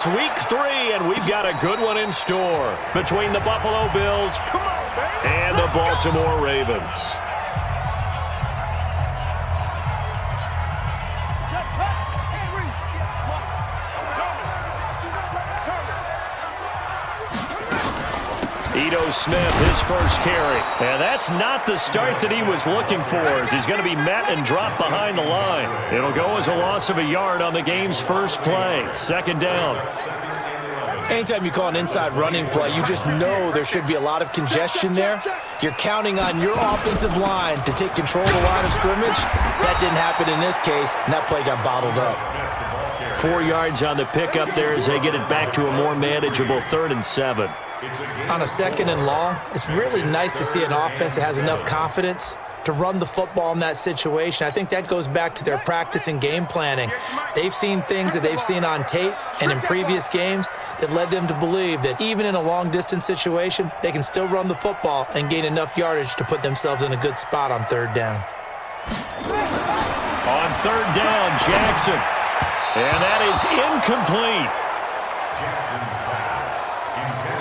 It's week 3, and we've got a good one in store between the Buffalo Bills and the Baltimore Ravens. Ito Smith, his first carry. And that's not the start that he was looking for, as he's going to be met and dropped behind the line. It'll go as a loss of a yard on the game's first play. Second down. Anytime you call an inside running play, you just know there should be a lot of congestion there. You're counting on your offensive line to take control of the line of scrimmage. That didn't happen in this case, and that play got bottled up. 4 yards on the pickup there as they get it back to a more manageable 3rd and 7. On a 2nd and long, it's really nice to see an offense that has enough confidence to run the football in that situation. I think that goes back to their practice and game planning. They've seen things that they've seen on tape and in previous games that led them to believe that even in a long-distance situation, they can still run the football and gain enough yardage to put themselves in a good spot on 3rd down. On 3rd down, Jackson. And that is incomplete.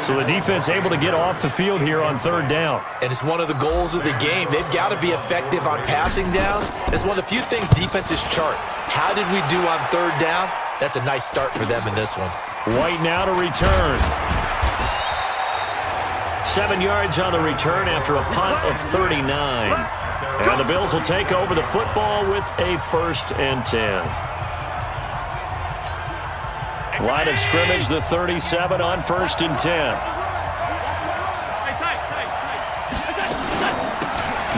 So the defense able to get off the field here on 3rd down. And it's one of the goals of the game. They've got to be effective on passing downs. It's one of the few things defenses chart. How did we do on 3rd down? That's a nice start for them in this one. White now to return. 7 yards on the return after a punt of 39. And the Bills will take over the football with a 1st and 10. Line of scrimmage, the 37 on 1st and 10.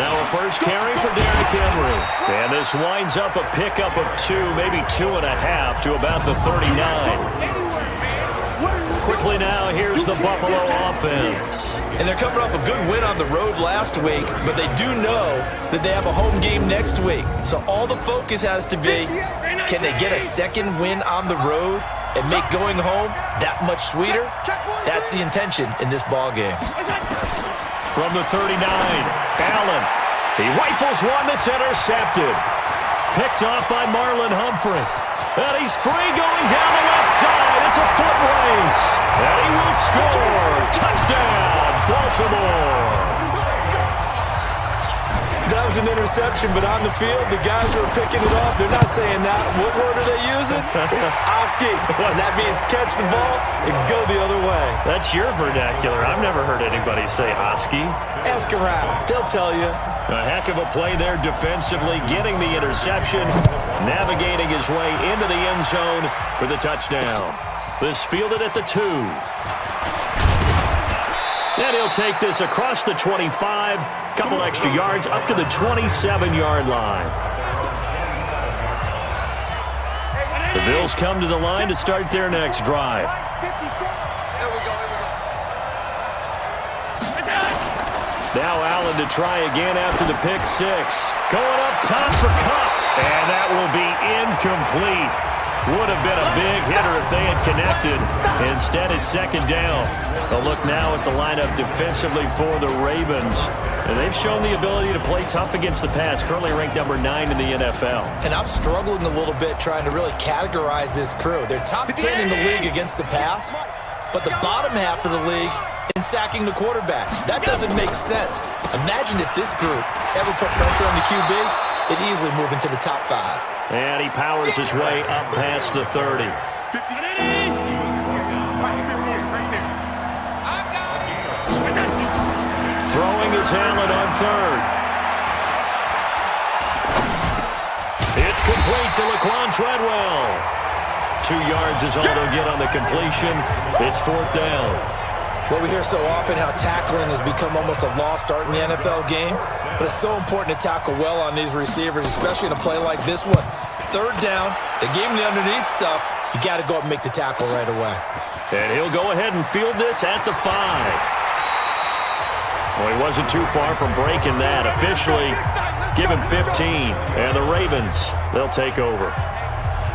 Now a first carry for Derrick Henry. And this winds up a pickup of 2, maybe 2.5 to about the 39. Quickly now, here's the Buffalo offense. And they're coming off a good win on the road last week, but they do know that they have a home game next week. So all the focus has to be, can they get a second win on the road and make going home that much sweeter? That's the intention in this ball game. From the 39, Allen. He rifles one that's intercepted. Picked off by Marlon Humphrey. And he's free going down the left side. It's a foot race. And he will score. Touchdown, Baltimore. That was an interception, but on the field, the guys who are picking it off, they're not saying that. What word are they using? It's Oski. And that means catch the ball and go the other way. That's your vernacular. I've never heard anybody say Oski. Ask around. They'll tell you. A heck of a play there defensively, getting the interception, navigating his way into the end zone for the touchdown. This fielded at the 2. And he'll take this across the 25, couple extra yards up to the 27-yard line. The Bills come to the line to start their next drive. Now Allen to try again after the pick 6. Going up top for Kupp. And that will be incomplete. Would have been a big hitter if they had connected. Instead, it's 2nd down. A look now at the lineup defensively for the Ravens. And they've shown the ability to play tough against the pass, currently ranked number 9 in the NFL. And I'm struggling a little bit trying to really categorize this crew. They're top 10 in the league against the pass, but the bottom half of the league in sacking the quarterback. That doesn't make sense. Imagine if this group ever put pressure on the QB, they'd easily move into the top 5. And he powers his way up past the 30. Throwing his Allen on 3rd. It's complete to Laquan Treadwell. 2 yards is all they'll get on the completion. It's 4th down. Well, we hear so often how tackling has become almost a lost art in the NFL game, but it's so important to tackle well on these receivers, especially in a play like this one. 3rd down, they gave him the underneath stuff. You got to go up and make the tackle right away. And he'll go ahead and field this at the 5. Well, he wasn't too far from breaking that. Officially, give him 15. And the Ravens, they'll take over.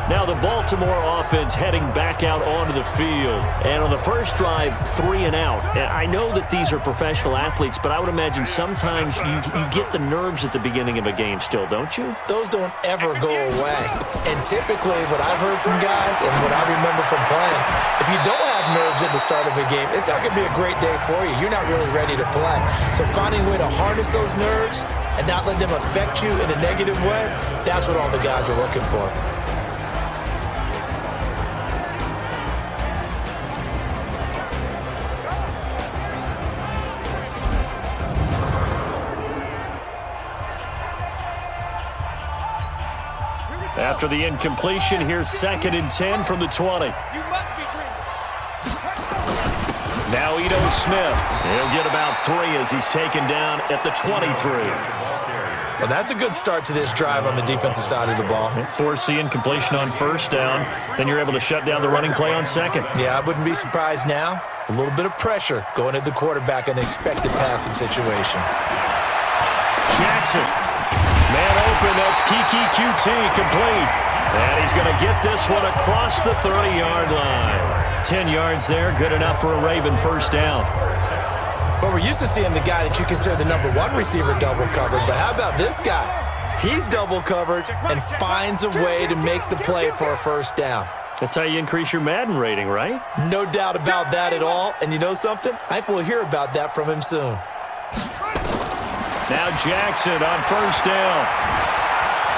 Now the Baltimore offense heading back out onto the field. And on the first drive, 3 and out. And I know that these are professional athletes, but I would imagine sometimes you get the nerves at the beginning of a game still, don't you? Those don't ever go away. And typically what I've heard from guys and what I remember from playing, if you don't have nerves at the start of a game, it's not going to be a great day for you. You're not really ready to play. So finding a way to harness those nerves and not let them affect you in a negative way, that's what all the guys are looking for. After the incompletion, here's 2nd and 10 from the 20. Now Ito Smith. He'll get about 3 as he's taken down at the 23. Well, that's a good start to this drive on the defensive side of the ball. Force the incompletion on first down. Then you're able to shut down the running play on second. Yeah, I wouldn't be surprised now. A little bit of pressure going at the quarterback in an expected passing situation. Jackson. Man open, that's Kiki QT, complete. And he's going to get this one across the 30-yard line. 10 yards there, good enough for a Raven first down. Well, we're used to seeing the guy that you consider the number 1 receiver double covered, but how about this guy? He's double covered and finds a way to make the play for a first down. That's how you increase your Madden rating, right? No doubt about that at all. And you know something? I think we'll hear about that from him soon. Now Jackson on first down.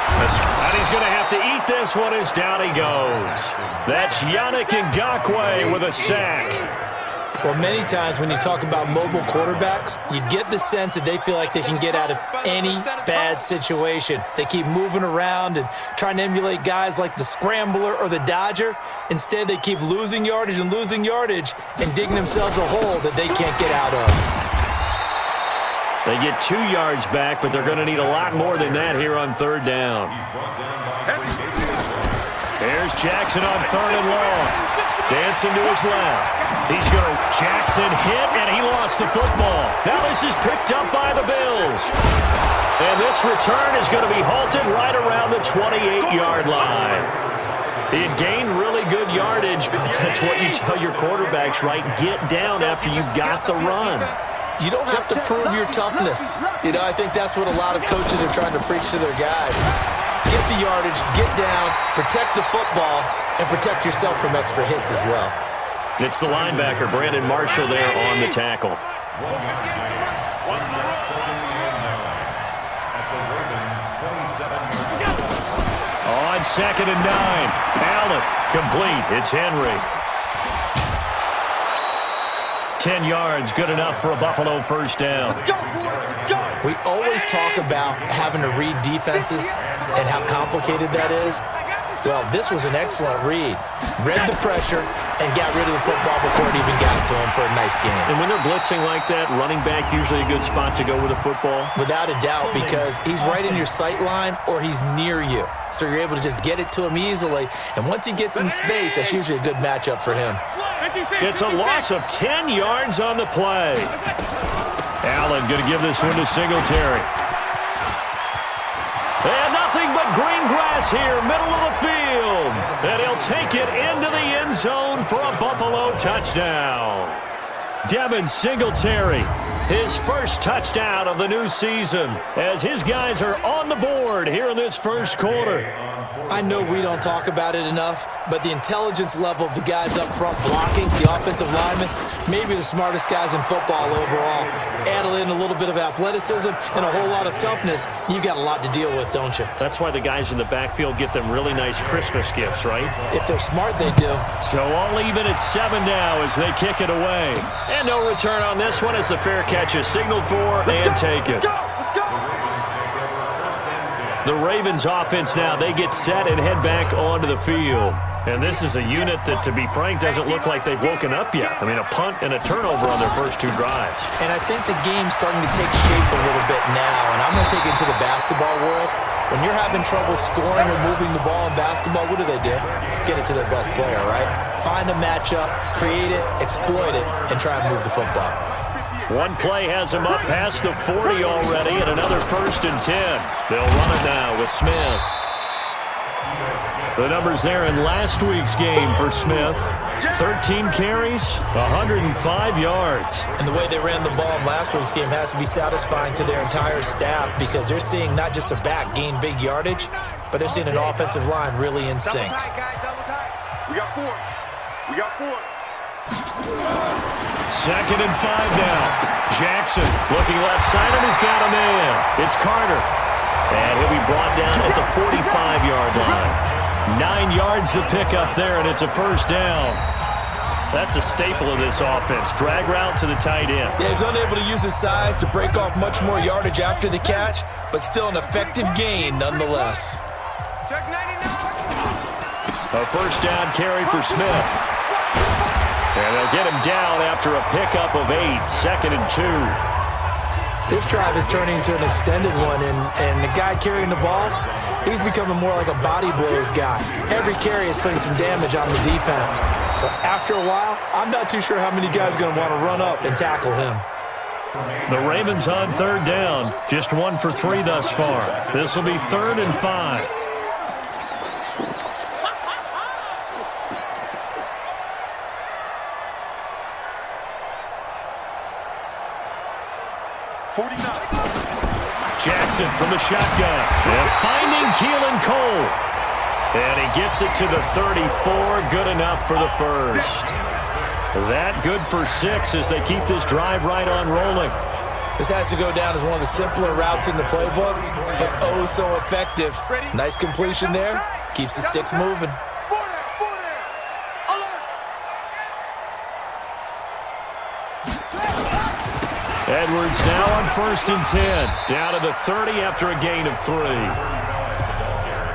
And he's going to have to eat this one as down he goes. That's Yannick Ngakoue with a sack. Well, many times when you talk about mobile quarterbacks, you get the sense that they feel like they can get out of any bad situation. They keep moving around and trying to emulate guys like the Scrambler or the Dodger. Instead, they keep losing yardage and digging themselves a hole that they can't get out of. They get 2 yards back, but they're going to need a lot more than that here on third down. Here's Jackson on 3rd and long. Dancing to his left. Jackson hit, and he lost the football. Now this is picked up by the Bills. And this return is going to be halted right around the 28-yard line. He had gained really good yardage, but that's what you tell your quarterbacks, right? Get down after you've got the run. You don't have to prove your toughness. I think that's what a lot of coaches are trying to preach to their guys. Get the yardage, get down, protect the football, and protect yourself from extra hits as well. It's the linebacker, Brandon Marshall, there on the tackle. On 2nd and 9, Allen, complete. It's Henry. 10 yards, good enough for a Buffalo first down. We always talk about having to read defenses and how complicated that is. Well, this was an excellent read. Read the pressure and got rid of the football before it even got to him for a nice game. And when they're blitzing like that, running back usually a good spot to go with the football? Without a doubt, because he's right in your sight line or he's near you. So you're able to just get it to him easily. And once he gets in space, that's usually a good matchup for him. It's a loss of 10 yards on the play. Allen going to give this one to Singletary. And nothing but green grass here, middle of the field. And he'll take it into the end zone for a Buffalo touchdown. Devin Singletary, his first touchdown of the new season, as his guys are on the board here in this first quarter. I know we don't talk about it enough, but the intelligence level of the guys up front blocking, the offensive linemen, maybe the smartest guys in football overall. Add in a little bit of athleticism and a whole lot of toughness, you got a lot to deal with, don't you? That's why the guys in the backfield get them really nice Christmas gifts, right? If they're smart, they do. So all even at 7 now as they kick it away. And no return on this one as the fair catch is signaled for and taken. The Ravens offense now, they get set and head back onto the field. And this is a unit that, to be frank, doesn't look like they've woken up yet. I mean, a punt and a turnover on their first 2 drives. And I think the game's starting to take shape a little bit now. And I'm going to take it to the basketball world. When you're having trouble scoring or moving the ball in basketball, what do? Get it to their best player, right? Find a matchup, create it, exploit it, and try and move the football. One play has him up past the 40 already, and another 1st and 10. They'll run it now with Smith. The numbers there in last week's game for Smith. 13 carries, 105 yards. And the way they ran the ball in last week's game has to be satisfying to their entire staff because they're seeing not just a back gain big yardage, but they're seeing an offensive line really in sync. We got four. Second and 5 now. Jackson looking left side and he's got a man. It's Carter. And he'll be brought down at the 45-yard line. 9 yards to pick up there, and it's a first down. That's a staple of this offense. Drag route to the tight end. Yeah, he's unable to use his size to break off much more yardage after the catch, but still an effective gain nonetheless. Check 99. A first down carry for Smith. And they'll get him down after a pickup of 8. Second and 2. This drive is turning into an extended one, and the guy carrying the ball, he's becoming more like a body blows guy. Every carry is putting some damage on the defense. So after a while, I'm not too sure how many guys are going to want to run up and tackle him. The Ravens on third down. Just 1 for 3 thus far. This will be 3rd and 5. Jackson from the shotgun. And finding Keelan Cole. And he gets it to the 34. Good enough for the first. That good for 6 as they keep this drive right on rolling. This has to go down as one of the simpler routes in the playbook, but oh so effective. Nice completion there. Keeps the sticks moving. Edwards now on 1st and 10. Down to the 30 after a gain of 3.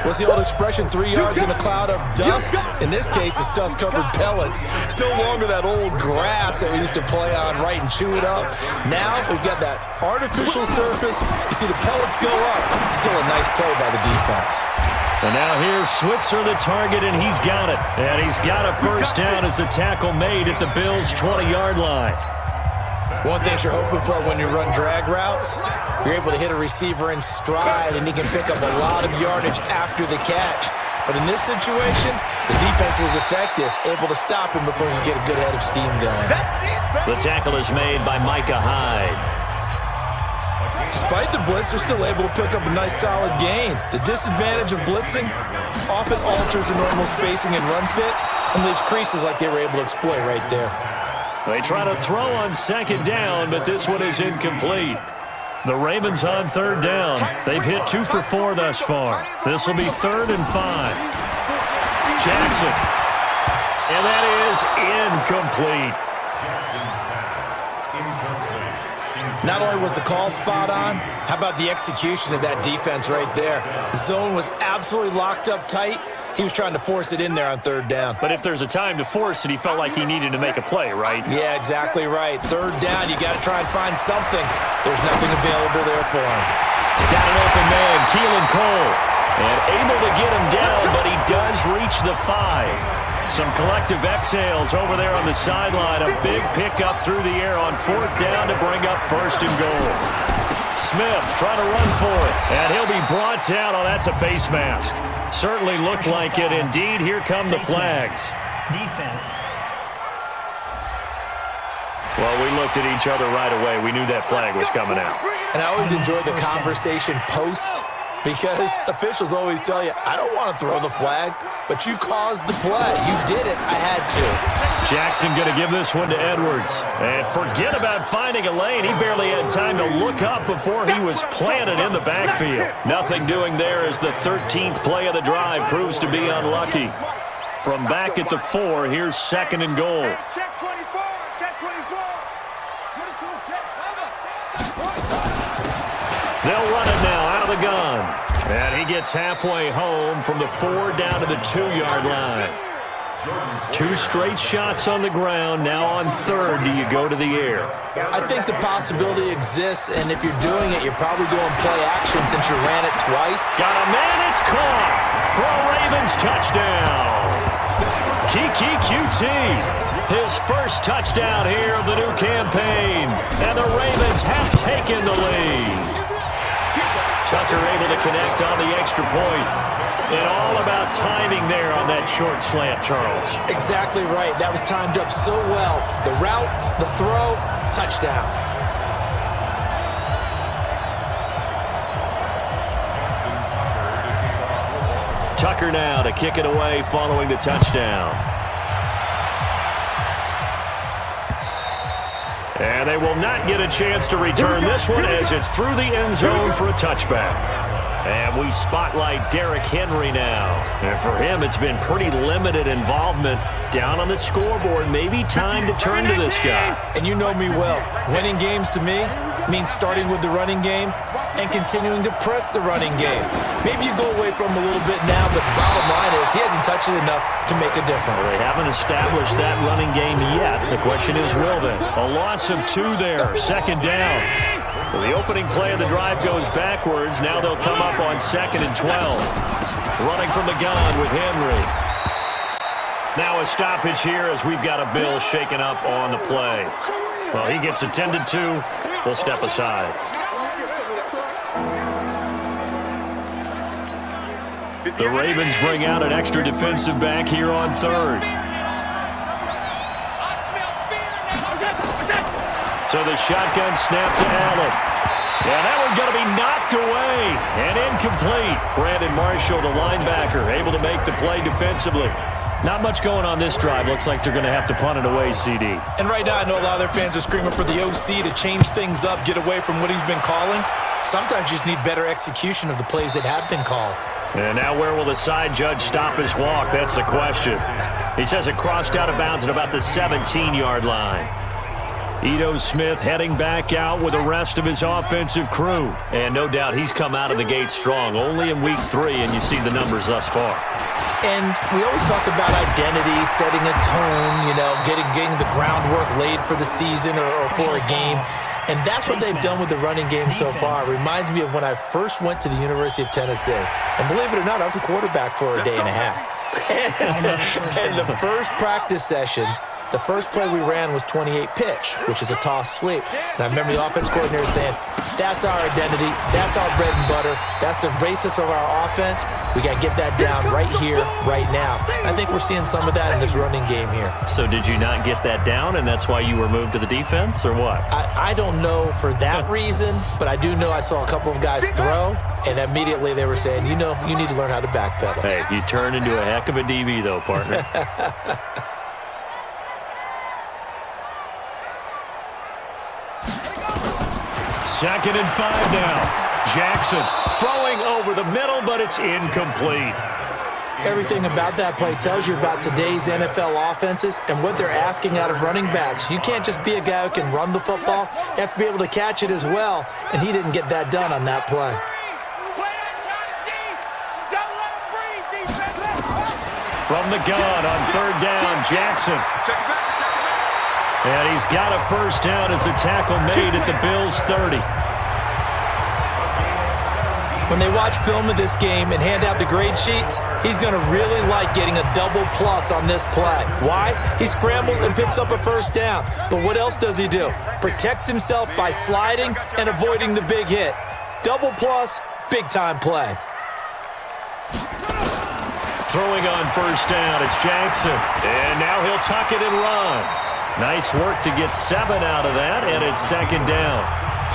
What's the old expression, 3 yards in a cloud of dust? In this case, it's dust-covered pellets. It's no longer that old grass that we used to play on, right, and chew it up. Now we've got that artificial surface. You see the pellets go up. Still a nice play by the defense. And now here's Switzer, the target, and he's got it. And he's got a first down as the tackle made at the Bills' 20-yard line. One thing you're hoping for when you run drag routes, you're able to hit a receiver in stride, and he can pick up a lot of yardage after the catch. But in this situation, the defense was effective, able to stop him before he could get a good head of steam going. The tackle is made by Micah Hyde. Despite the blitz, they're still able to pick up a nice solid gain. The disadvantage of blitzing often alters the normal spacing and run fits and leaves creases like they were able to exploit right there. They try to throw on 2nd down, but this one is incomplete. The Ravens on 3rd down. They've hit 2 for 4 thus far. This will be 3rd and 5. Jackson. And that is incomplete. Not only was the call spot on, how about the execution of that defense right there? The zone was absolutely locked up tight. He was trying to force it in there on 3rd down. But if there's a time to force it, he felt like he needed to make a play, right? Yeah, exactly right. 3rd down, you got to try and find something. There's nothing available there for him. Got an open man, Keelan Cole. And able to get him down, but he does reach the 5. Some collective exhales over there on the sideline. A big pickup through the air on 4th down to bring up 1st and goal. Smith trying to run for it. And he'll be brought down. Oh, that's a face mask. Certainly looked like it. Indeed, here come the flags. Defense. Well, we looked at each other right away. We knew that flag was coming out. And I always enjoy the conversation post because officials always tell you, I don't want to throw the flag, but you caused the play. You did it. I had to. Jackson going to give this one to Edwards. And forget about finding a lane. He barely had time to look up before he was planted in the backfield. Nothing doing there as the 13th play of the drive proves to be unlucky. From back at the 4, here's 2nd and goal. Check 24. Check 24. They'll run it now out of the gun. And he gets halfway home from the 4 down to the 2-yard line. 2 straight shots on the ground. Now on 3rd, do you go to the air? I think the possibility exists, and if you're doing it, you're probably going play action since you ran it twice. Got a man, it's caught for a Ravens touchdown. Kiki QT, his first touchdown here of the new campaign. And the Ravens have taken the lead. Tucker able to connect on the extra point. And all about timing there on that short slant, Charles. Exactly right. That was timed up so well. The route, the throw, touchdown. Tucker now to kick it away following the touchdown. And they will not get a chance to return this one as it's through the end zone for a touchback. And we spotlight Derrick Henry now. And for him, it's been pretty limited involvement down on the scoreboard. Maybe time to turn to this guy. And you know me well. Winning games to me means starting with the running game and continuing to press the running game. Maybe you go away from him a little bit now, but the bottom line is he hasn't touched it enough to make a difference. Well, they haven't established that running game yet. The question is, will they? A loss of 2 there, second down. So the opening play of the drive goes backwards. Now they'll come up on 2nd and 12. Running from the gun with Henry. Now a stoppage here as we've got a Bill shaken up on the play. Well, he gets attended to. We'll step aside. The Ravens bring out an extra defensive back here on 3rd. So the shotgun snap to Allen. Yeah, that one's going to be knocked away and incomplete. Brandon Marshall, the linebacker, able to make the play defensively. Not much going on this drive. Looks like they're going to have to punt it away, CD. And right now I know a lot of their fans are screaming for the OC to change things up, get away from what he's been calling. Sometimes you just need better execution of the plays that have been called. And now where will the side judge stop his walk? That's the question. He says it crossed out of bounds at about the 17-yard line. Ito Smith heading back out with the rest of his offensive crew. And no doubt he's come out of the gate strong. Only in week 3, and you see the numbers thus far. And we always talk about identity, setting a tone, getting the groundwork laid for the season or for a game. And that's what they've done with the running game so far. It reminds me of when I first went to the University of Tennessee. And believe it or not, I was a quarterback for a day and a half. And the first practice session, the first play we ran was 28 pitch, which is a toss sweep. And I remember the offense coordinator saying, that's our identity, that's our bread and butter, that's the basis of our offense. We got to get that down right here, right now. I think we're seeing some of that in this running game here. So did you not get that down, and that's why you were moved to the defense, or what? I don't know for that reason, but I do know I saw a couple of guys throw, and immediately they were saying, you need to learn how to backpedal. Hey, you turned into a heck of a DB, though, partner. 2nd and 5 now. Jackson throwing over the middle, but it's incomplete. Everything about that play tells you about today's NFL offenses and what they're asking out of running backs. You can't just be a guy who can run the football. You have to be able to catch it as well, and he didn't get that done on that play. From the gun on 3rd down, Jackson. And he's got a first down as the tackle made at the Bills' 30. When they watch film of this game and hand out the grade sheets, he's going to really like getting a double plus on this play. Why? He scrambles and picks up a first down. But what else does he do? Protects himself by sliding and avoiding the big hit. Double plus, big-time play. Throwing on first down, it's Jackson. And now he'll tuck it and run. Nice work to get 7 out of that, and it's 2nd down.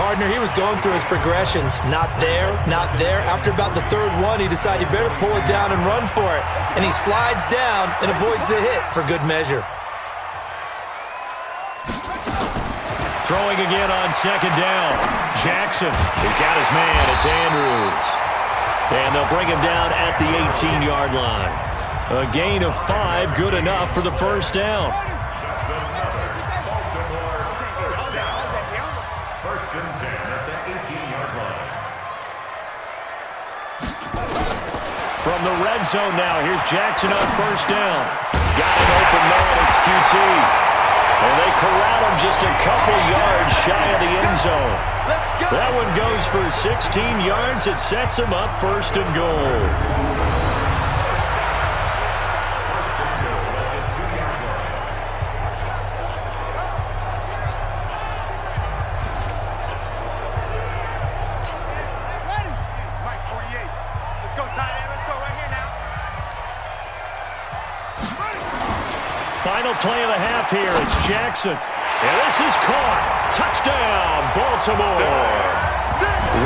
Partner, he was going through his progressions. Not there, not there. After about the 3rd one, he decided he better pull it down and run for it. And he slides down and avoids the hit for good measure. Throwing again on 2nd down. Jackson, he's got his man. It's Andrews. And they'll bring him down at the 18-yard line. A gain of 5, good enough for the first down. From the red zone now, here's Jackson on first down. Got an open man, it's QT. And they corral him just a couple yards shy of the end zone. That one goes for 16 yards. It sets him up 1st and goal. off here. It's Jackson. And this is caught. Touchdown, Baltimore.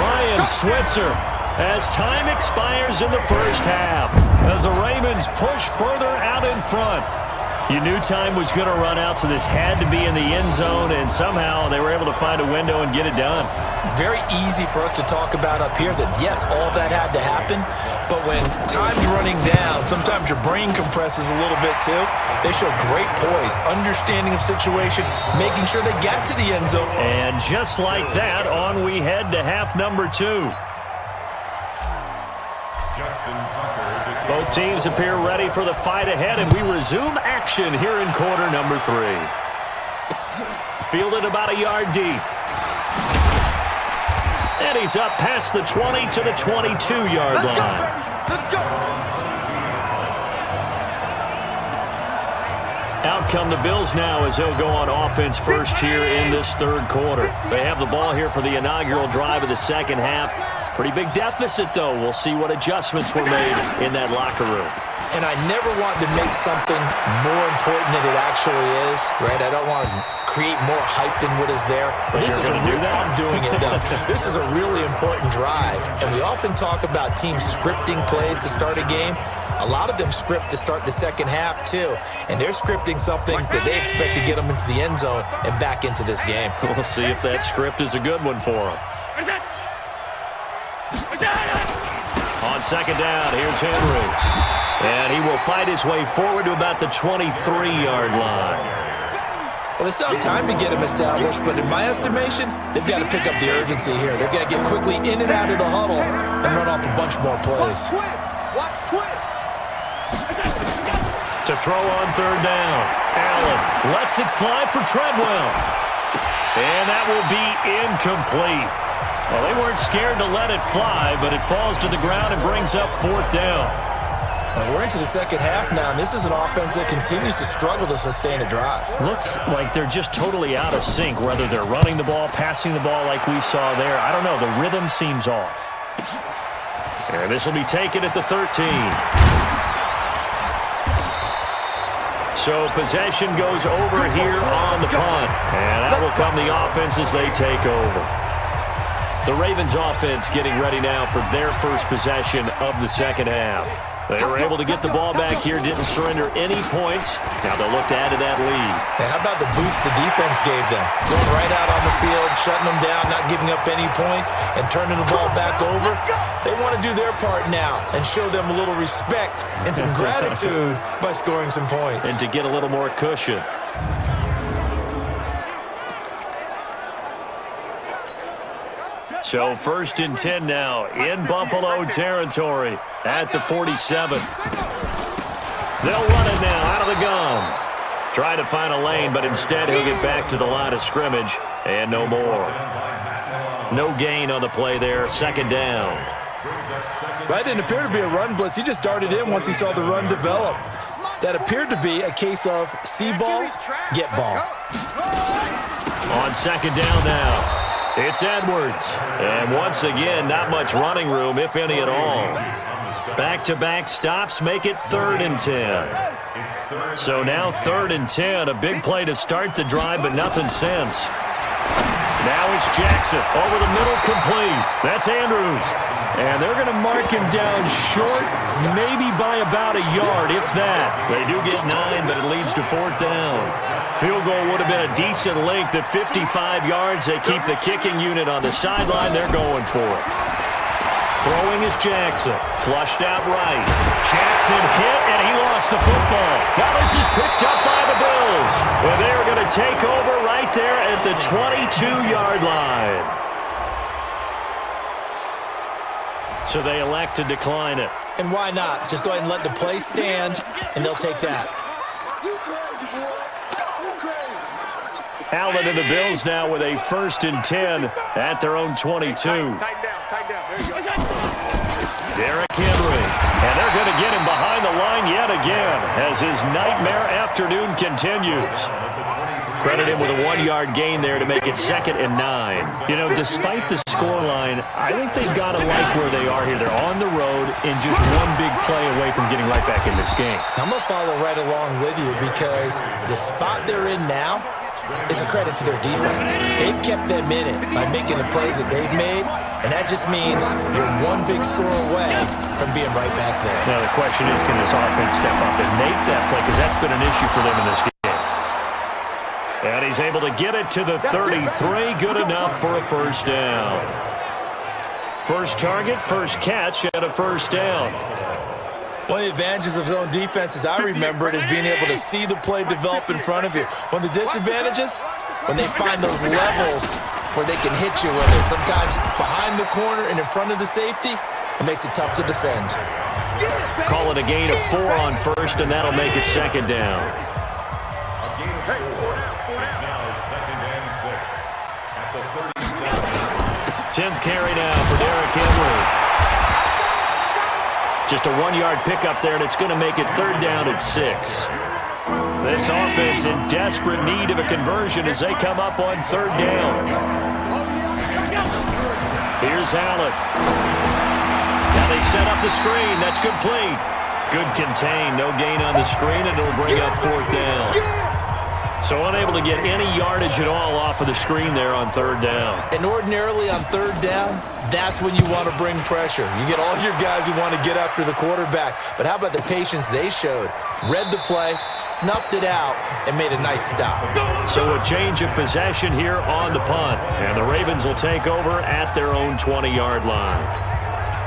Ryan Switzer as time expires in the first half. As the Ravens push further out in front. You knew time was going to run out, so this had to be in the end zone, and somehow they were able to find a window and get it done. Very easy for us to talk about up here that, yes, all that had to happen, but when time's running down, sometimes your brain compresses a little bit too. They show great poise, understanding of situation, making sure they got to the end zone. And just like that, on we head to half number 2. Both teams appear ready for the fight ahead, and we resume action here in quarter number 3. Fielded about a yard deep. And he's up past the 20 to the 22-yard line. Let's go. Out come the Bills now as they'll go on offense first here in this third quarter. They have the ball here for the inaugural drive of the second half. Pretty big deficit, though. We'll see what adjustments were made in that locker room. And I never want to make something more important than it actually is, right? I don't want to create more hype than what is there. But this is going to do that? I'm doing it, though. This is a really important drive. And we often talk about teams scripting plays to start a game. A lot of them script to start the second half, too. And they're scripting something that they expect to get them into the end zone and back into this game. We'll see if that script is a good one for them. On second down, here's Henry. And he will fight his way forward to about the 23-yard line. Well, they still have time to get him established, but in my estimation, they've got to pick up the urgency here. They've got to get quickly in and out of the huddle and run off a bunch more plays. Watch twins. To throw on third down. Allen lets it fly for Treadwell. And that will be incomplete. Well, they weren't scared to let it fly, but it falls to the ground and brings up fourth down. Well, we're into the second half now, and this is an offense that continues to struggle to sustain a drive. Looks like they're just totally out of sync, whether they're running the ball, passing the ball like we saw there. I don't know. The rhythm seems off. And this will be taken at the 13. So possession goes over here on the punt. And that will come the offense as they take over. The Ravens offense getting ready now for their first possession of the second half. They were able to get the ball back here, didn't surrender any points. Now they'll look to add to that lead. And how about the boost the defense gave them? Going right out on the field, shutting them down, not giving up any points, and turning the ball back over. They want to do their part now and show them a little respect and some gratitude by scoring some points. And to get a little more cushion. So first and 10 now in Buffalo territory at the 47. They'll run it now out of the gun. Try to find a lane, but instead he'll get back to the line of scrimmage and no more. No gain on the play there. Second down. That didn't appear to be a run blitz. He just darted in once he saw the run develop. That appeared to be a case of see ball, get ball. On second down now. It's Edwards. And once again, not much running room, if any at all. Back-to-back stops make it 3rd and 10. So now 3rd and 10. A big play to start the drive, but nothing since. Now it's Jackson. Over the middle, complete. That's Andrews. And they're going to mark him down short, maybe by about a yard, if that. They do get 9, but it leads to 4th down. Field goal would have been a decent length at 55 yards. They keep the kicking unit on the sideline. They're going for it. Throwing is Jackson. Flushed out right. Jackson hit, and he lost the football. Now this is picked up by the Bills. And they're going to take over right there at the 22-yard line. So they elect to decline it. And why not? Just go ahead and let the play stand, and they'll take that. Allen and the Bills now with a 1st and 10 at their own 22. Tighten down. There you go. Derrick Henry. And they're going to get him behind the line yet again as his nightmare afternoon continues. Credit him with a 1-yard gain there to make it 2nd and 9. You know, despite the scoreline, I think they've got to like where they are here. They're on the road and just one big play away from getting right back in this game. I'm going to follow right along with you because the spot they're in now is a credit to their defense. They've kept them in it by making the plays that they've made, and that just means you're one big score away from being right back there. Now the question is, can this offense step up and make that play? Because that's been an issue for them in this game. And he's able to get it to the 33. Good enough for a first down. First target, first catch, and a first down. One of the advantages of zone defense, as I remember it, is being able to see the play develop in front of you. One of the disadvantages, when they find those levels where they can hit you with it, sometimes behind the corner and in front of the safety, it makes it tough to defend. Call it a gain of 4 on first, and that'll make it 2nd down. 10th carry now for Derrick Henry. Just a 1-yard pickup there, and it's going to make it 3rd down at 6. This offense in desperate need of a conversion as they come up on 3rd down. Here's Allen. Now they set up the screen. That's complete. Good contain. No gain on the screen, and it'll bring up 4th down. So unable to get any yardage at all off of the screen there on 3rd down. And ordinarily on 3rd down, that's when you want to bring pressure. You get all your guys who want to get after the quarterback. But how about the patience they showed? Read the play, snuffed it out, and made a nice stop. So a change of possession here on the punt. And the Ravens will take over at their own 20-yard line.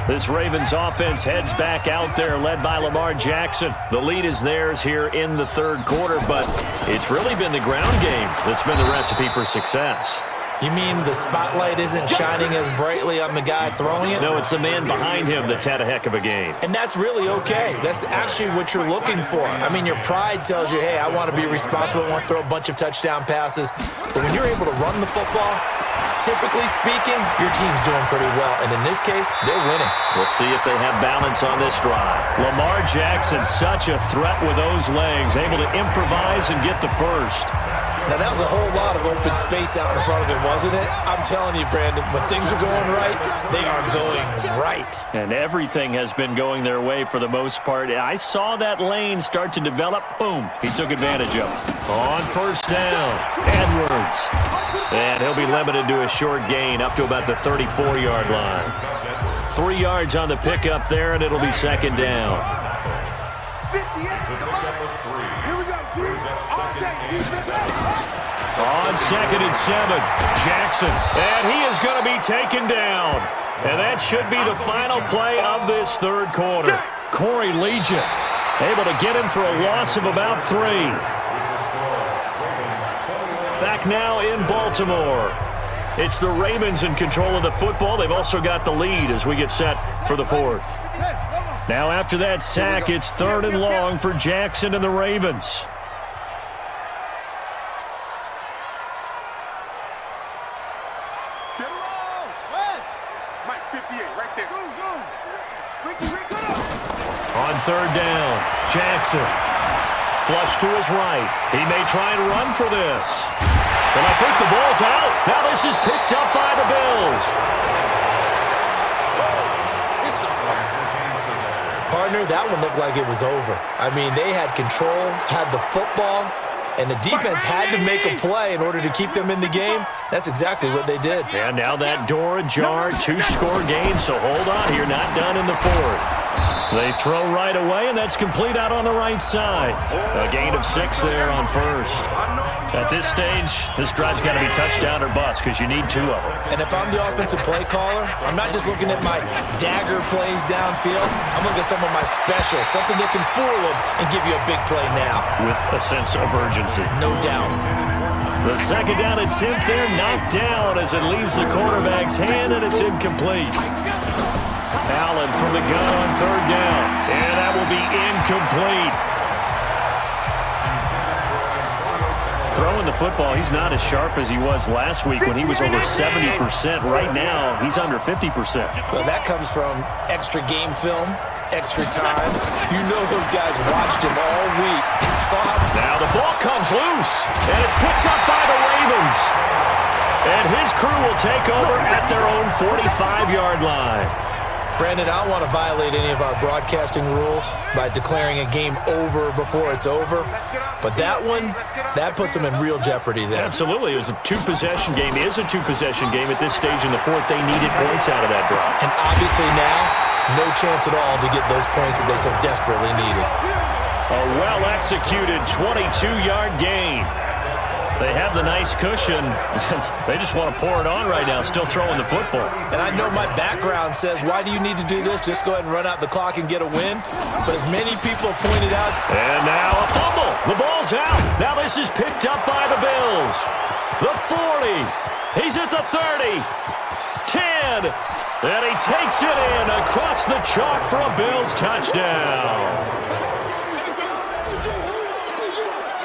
This Ravens offense heads back out there, led by Lamar Jackson. The lead is theirs here in the 3rd quarter, but it's really been the ground game that's been the recipe for success. You mean the spotlight isn't shining as brightly on the guy throwing it? No, it's the man behind him that's had a heck of a game. And that's really okay. That's actually what you're looking for. I mean, your pride tells you, hey, I want to be responsible. I want to throw a bunch of touchdown passes. But when you're able to run the football, typically speaking, your team's doing pretty well. And in this case, they're winning. We'll see if they have balance on this drive. Lamar Jackson, such a threat with those legs, able to improvise and get the first. Now, that was a whole lot of open space out in front of him, wasn't it? I'm telling you, Brandon, when things are going right, they are going right. And everything has been going their way for the most part. I saw that lane start to develop. Boom. He took advantage of it. On 1st down, Edwards. And he'll be limited to a short gain up to about the 34-yard line. 3 yards on the pickup there, and it'll be 2nd down. On 2nd and 7, Jackson. And he is going to be taken down. And that should be the final play of this 3rd quarter. Corey Legion able to get him for a loss of about 3. Back now in Baltimore. It's the Ravens in control of the football. They've also got the lead as we get set for the 4th. Now after that sack, it's 3rd and long for Jackson and the Ravens. On 3rd down, Jackson. Flush to his right. He may try and run for this. But I think the ball's out. Now this is picked up by the Bills. Partner, that one looked like it was over. I mean, they had control, had the football, and the defense had to make a play in order to keep them in the game. That's exactly what they did. And now that door ajar, 2-score game, so hold on here, not done in the 4th. They throw right away, and that's complete out on the right side. A gain of 6 there on 1st. At this stage, this drive's got to be touchdown or bust because you need 2 of them. And if I'm the offensive play caller, I'm not just looking at my dagger plays downfield. I'm looking at some of my specials, something that can fool them and give you a big play now. With a sense of urgency. No doubt. The 2nd down attempt there knocked down as it leaves the quarterback's hand, and it's incomplete. Allen from the gun on 3rd down. And that will be incomplete. Throwing the football, he's not as sharp as he was last week when he was over 70%. Right now, he's under 50%. Well, that comes from extra game film extra time. You know those guys watched him all week. Now the ball comes loose, and it's picked up by the Ravens. And his crew will take over at their own 45-yard line. Brandon, I don't want to violate any of our broadcasting rules by declaring a game over before it's over. But that one, that puts them in real jeopardy there. Absolutely. It was a two-possession game. It is a two-possession game at this stage in the fourth. They needed points out of that drive. And obviously now, no chance at all to get those points that they so desperately needed. A well-executed 22-yard gain. They have the nice cushion. They just want to pour it on right now, still throwing the football. And I know my background says, why do you need to do this? Just go ahead and run out the clock and get a win. But as many people have pointed out. And now a fumble. The ball's out. Now this is picked up by the Bills. The 40. He's at the 30. 10. And he takes it in across the chalk for a Bills touchdown.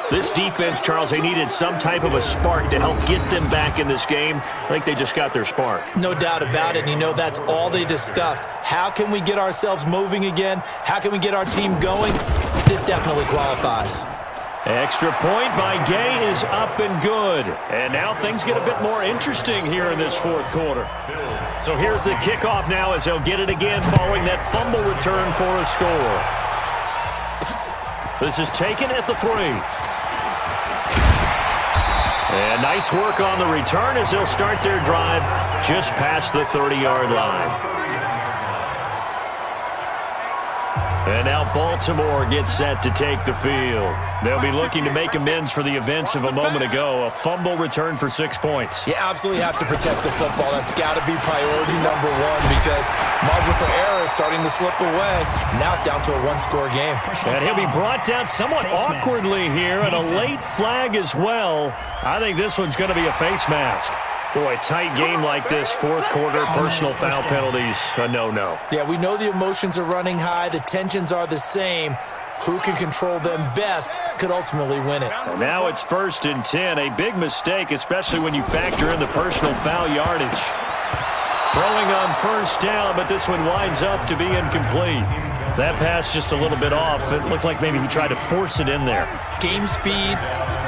This defense, Charles, they needed some type of a spark to help get them back in this game. I think they just got their spark. No doubt about it. And you know, that's all they discussed. How can we get ourselves moving again? How can we get our team going? This definitely qualifies. Extra point by Gay is up and good. And now things get a bit more interesting here in this fourth quarter. So here's the kickoff now as they'll get it again following that fumble return for a score. This is taken at the 3. And nice work on the return as they'll start their drive just past the 30-yard line. And now Baltimore gets set to take the field. They'll be looking to make amends for the events of a moment ago. A fumble return for 6 points. You absolutely have to protect the football. That's got to be priority number one because margin for error is starting to slip away. Now it's down to a one-score game. And he'll be brought down somewhat awkwardly here, and a late flag as well. I think this one's going to be a face mask. Boy, tight game like this, fourth quarter, personal foul penalties, a no-no. Yeah, we know the emotions are running high. The tensions are the same. Who can control them best could ultimately win it. And now it's 1st and 10. A big mistake, especially when you factor in the personal foul yardage. Throwing on first down, but this one winds up to be incomplete. That pass just a little bit off. It looked like maybe he tried to force it in there. Game speed,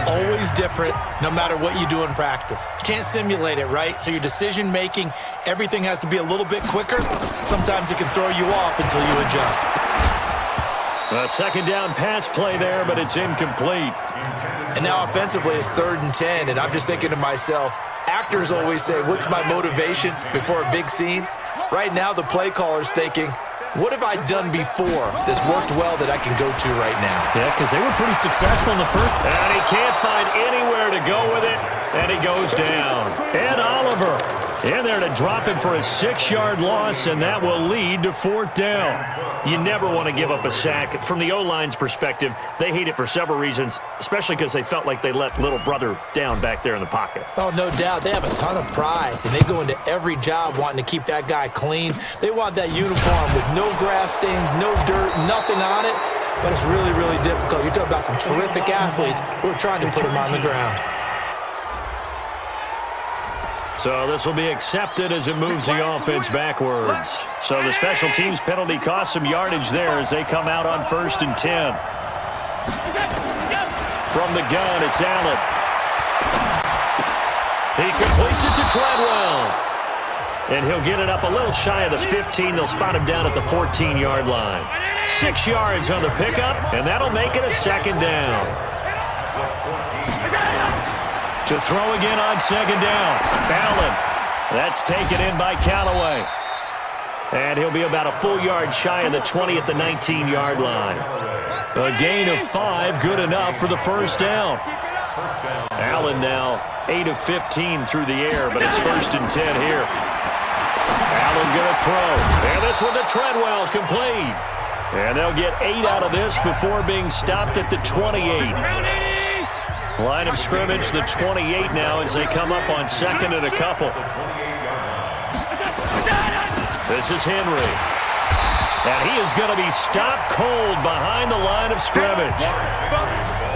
always different, no matter what you do in practice. You can't simulate it, right? So your decision-making, everything has to be a little bit quicker. Sometimes it can throw you off until you adjust. A second down pass play there, but it's incomplete. And now offensively it's 3rd and 10, and I'm just thinking to myself, actors always say, what's my motivation before a big scene? Right now the play caller's thinking, what have I done before that's worked well that I can go to right now? Yeah, because they were pretty successful in the first. And he can't find anywhere to go with it, and he goes down. And Oliver in there to drop him for a 6-yard loss, and that will lead to 4th down. You never want to give up a sack. From the O-line's perspective, they hate it for several reasons, especially because they felt like they let little brother down back there in the pocket. Oh, no doubt. They have a ton of pride, and they go into every job wanting to keep that guy clean. They want that uniform with no grass stains, no dirt, nothing on it, but it's really, really difficult. You're talking about some terrific athletes who are trying to put him on the ground. So this will be accepted as it moves the offense backwards. So the special teams penalty cost some yardage there as they come out on 1st and 10. From the gun, it's Allen. He completes it to Treadwell. And he'll get it up a little shy of the 15. They'll spot him down at the 14-yard line. 6 yards on the pickup, and that'll make it a 2nd down. To throw again on 2nd down. Allen. That's taken in by Callaway. And he'll be about a full yard shy of the 20 at the 19-yard line. A gain of 5, good enough for the 1st down. Allen now 8 of 15 through the air, but it's 1st and 10 here. Allen going to throw. And this one to Treadwell, complete. And they'll get 8 out of this before being stopped at the 28. Line of scrimmage, the 28 now as they come up on 2nd and a couple. This is Henry. And he is going to be stopped cold behind the line of scrimmage.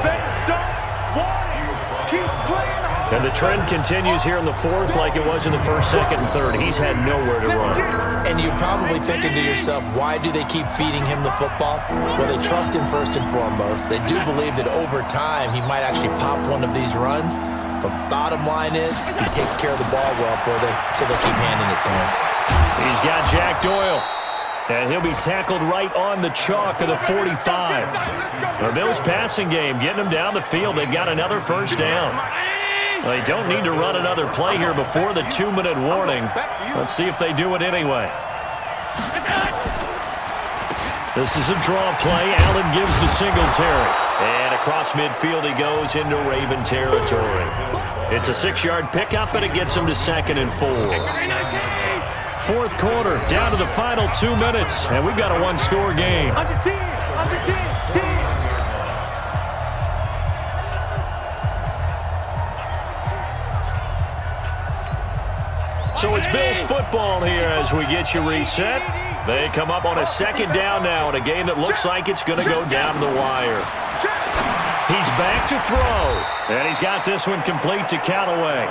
They don't want it. Keep playing hard. And the trend continues here in the fourth like it was in the first, second, and third. He's had nowhere to run. And you're probably thinking to yourself, why do they keep feeding him the football? Well, they trust him first and foremost. They do believe that over time he might actually pop one of these runs. But bottom line is he takes care of the ball well for them, so they'll keep handing it to him. He's got Jack Doyle. And he'll be tackled right on the chalk of the 45. The Bills passing game, getting them down the field. They've got another first down. They don't need to run another play here before the 2-minute warning. Let's see if they do it anyway. This is a draw play. Allen gives to Singletary. And across midfield he goes into Raven territory. It's a 6-yard pickup, and it gets him to 2nd and 4. Fourth quarter, down to the final 2 minutes, and we've got a one-score game. Under 10, under 10, 10. So it's Bills football here as we get you reset. They come up on a second down now in a game that looks like it's going to go down the wire. He's back to throw, and he's got this one complete to Callaway.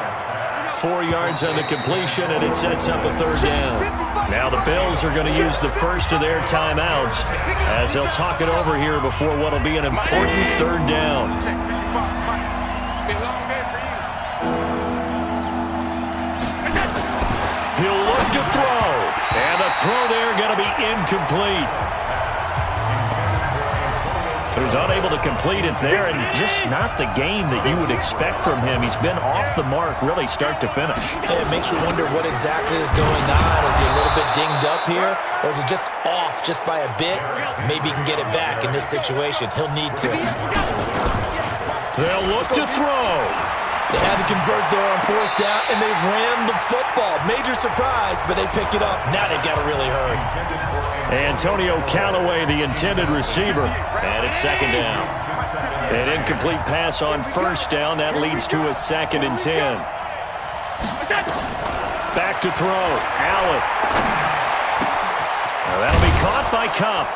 4 yards on the completion, and it sets up a third down. Now the Bills are going to use the first of their timeouts as they'll talk it over here before what will be an important third down. He'll look to throw, and the throw there going to be incomplete. He was unable to complete it there, and just not the game that you would expect from him. He's been off the mark really start to finish. It makes you wonder what exactly is going on. Is he a little bit dinged up here, or is it just off just by a bit? Maybe he can get it back in this situation. He'll need to. They'll look to throw. They had to convert there on fourth down, and they ran the football. Major surprise, but they pick it up. Now they've got to really hurry. Antonio Callaway, the intended receiver, and it's second down. An incomplete pass on first down. That leads to a 2nd and 10. Back to throw. Allen. Now that'll be caught by Kupp.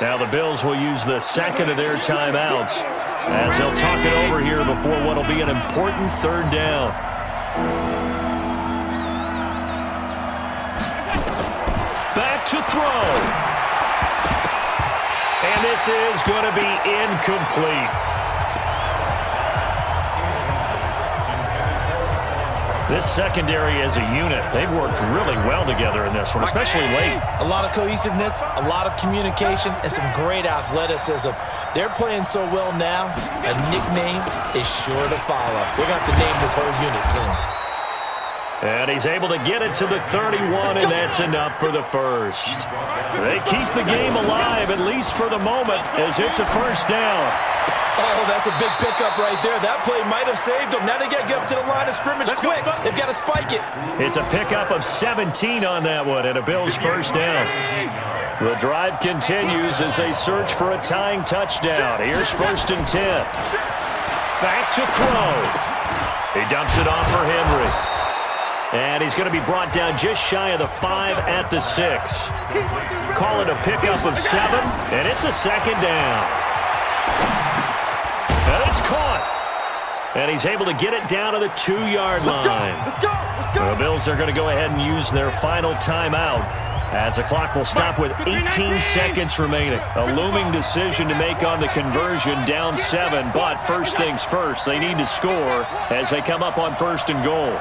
Now the Bills will use the second of their timeouts as they'll talk it over here before what will be an important third down. Back to throw. And this is going to be incomplete. This secondary as a unit, they've worked really well together in this one, especially late. A lot of cohesiveness, a lot of communication, and some great athleticism. They're playing so well now, a nickname is sure to follow. They're going to have to name this whole unit soon. And he's able to get it to the 31, and that's enough for the first. They keep the game alive, at least for the moment, as it's a first down. Oh, that's a big pickup right there. That play might have saved them. Now they got to get up to the line of scrimmage quick. They've got to spike it. It's a pickup of 17 on that one, and a Bills first down. The drive continues as they search for a tying touchdown. Here's 1st and 10. Back to throw. He dumps it off for Henry. And he's going to be brought down just shy of the 5 at the 6. Call it a pickup of 7, and it's a second down. And it's caught. And he's able to get it down to the 2-yard line. The Bills are going to go ahead and use their final timeout as the clock will stop with 18 seconds remaining. A looming decision to make on the conversion, down 7. But first things first, they need to score as they come up on 1st and goal.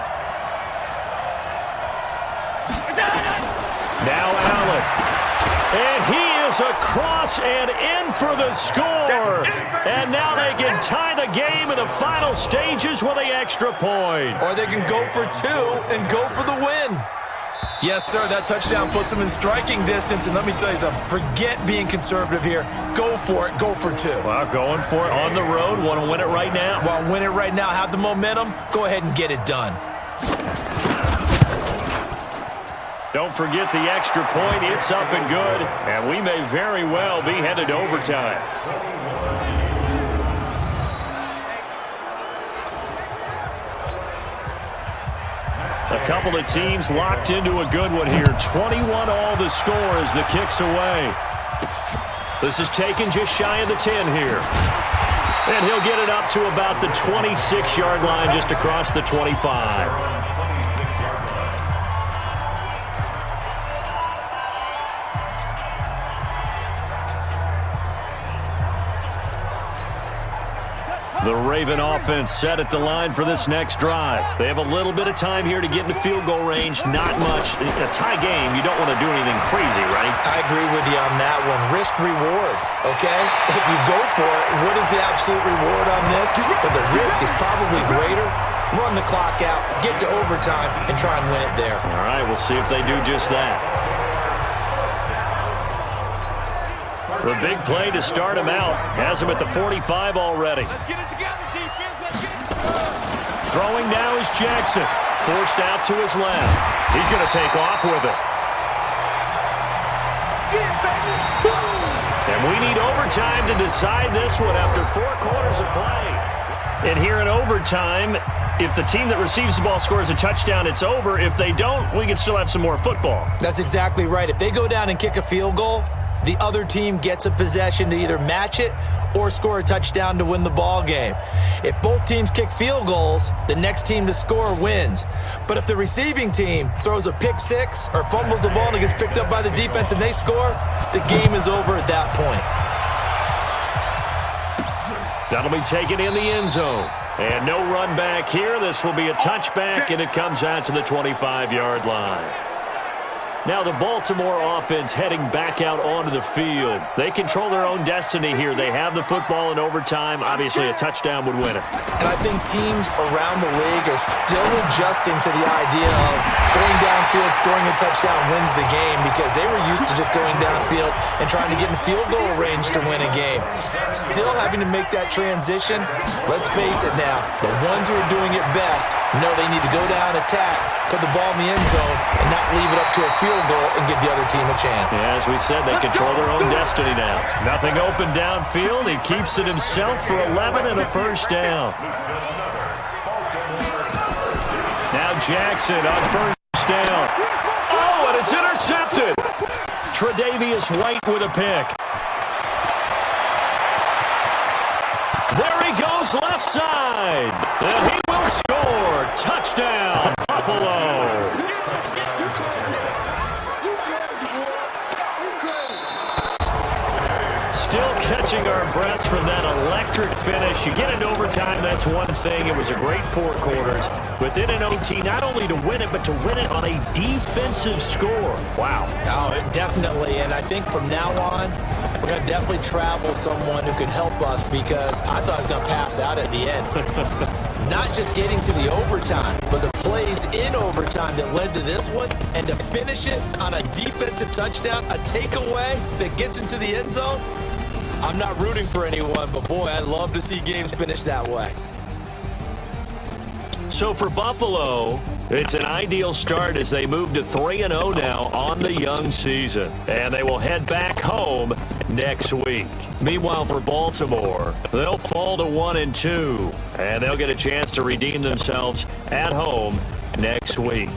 Now Allen. And he is across and in for the score. And now they can tie the game in the final stages with the extra point. Or they can go for 2 and go for the win. Yes, sir, that touchdown puts them in striking distance. And let me tell you something, forget being conservative here. Go for it, go for 2. Well, going for it on the road. Want to win it right now. Well, win it right now, have the momentum. Go ahead and get it done. Don't forget the extra point. It's up and good, and we may very well be headed to overtime. A couple of teams locked into a good one here. 21 all the score as the kick's away. This is taken just shy of the 10 here. And he'll get it up to about the 26-yard line, just across the 25. The Raven offense set at the line for this next drive. They have a little bit of time here to get into field goal range. Not much. In a tie game, you don't want to do anything crazy, right? I agree with you on that one. Risk reward, okay? If you go for it, what is the absolute reward on this? But the risk is probably greater. Run the clock out, get to overtime, and try and win it there. All right, we'll see if they do just that. The big play to start him out. Has him at the 45 already. Let's get it together, defense. Let's get it. Throwing now is Jackson. Forced out to his left. He's going to take off with it. And we need overtime to decide this one after 4 quarters of play. And here in overtime, if the team that receives the ball scores a touchdown, it's over. If they don't, we can still have some more football. That's exactly right. If they go down and kick a field goal, the other team gets a possession to either match it or score a touchdown to win the ball game. If both teams kick field goals, the next team to score wins. But if the receiving team throws a pick six or fumbles the ball and it gets picked up by the defense and they score, the game is over at that point. That'll be taken in the end zone. And no run back here. This will be a touchback, and it comes out to the 25-yard line. Now the Baltimore offense heading back out onto the field. They control their own destiny here. They have the football in overtime. Obviously, a touchdown would win it. And I think teams around the league are still adjusting to the idea of going downfield, scoring a touchdown wins the game, because they were used to just going downfield and trying to get in field goal range to win a game. Still having to make that transition. Let's face it now, the ones who are doing it best know they need to go down, attack, put the ball in the end zone, and not leave it up to a field goal and give the other team a chance. Yeah, as we said, they control their own destiny now. Nothing open downfield. He keeps it himself for 11 and a first down. Now Jackson on first down. Oh, and it's intercepted. Tre'Davious White with a pick. There he goes left side. And he will score. Touchdown, Buffalo. Still catching our breaths from that electric finish. You get into overtime, that's one thing. It was a great 4 quarters. But then in OT, not only to win it, but to win it on a defensive score. Wow. Oh, definitely. And I think from now on, we're going to definitely travel someone who could help us, because I thought I was going to pass out at the end. Not just getting to the overtime, but the plays in overtime that led to this one, and to finish it on a defensive touchdown, a takeaway that gets into the end zone. I'm not rooting for anyone, but boy, I'd love to see games finish that way. So for Buffalo, it's an ideal start as they move to 3-0 now on the young season. And they will head back home next week. Meanwhile, for Baltimore, they'll fall to 1-2. And they'll get a chance to redeem themselves at home next week.